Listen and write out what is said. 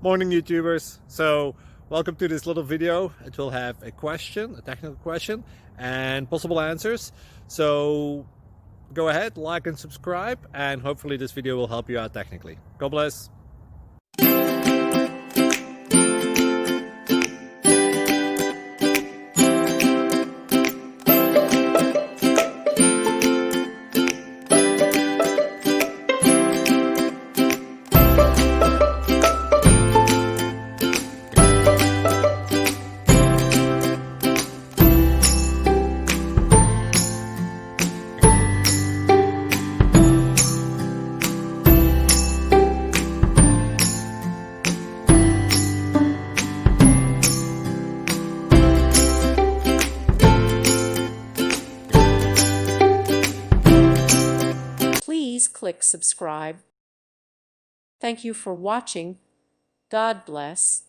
Morning YouTubers. So welcome to this little video. It will have a question, a technical question, and possible answers. So go ahead, like and subscribe, and hopefully this video will help you out technically. God bless. Please click subscribe. Thank you for watching. God bless.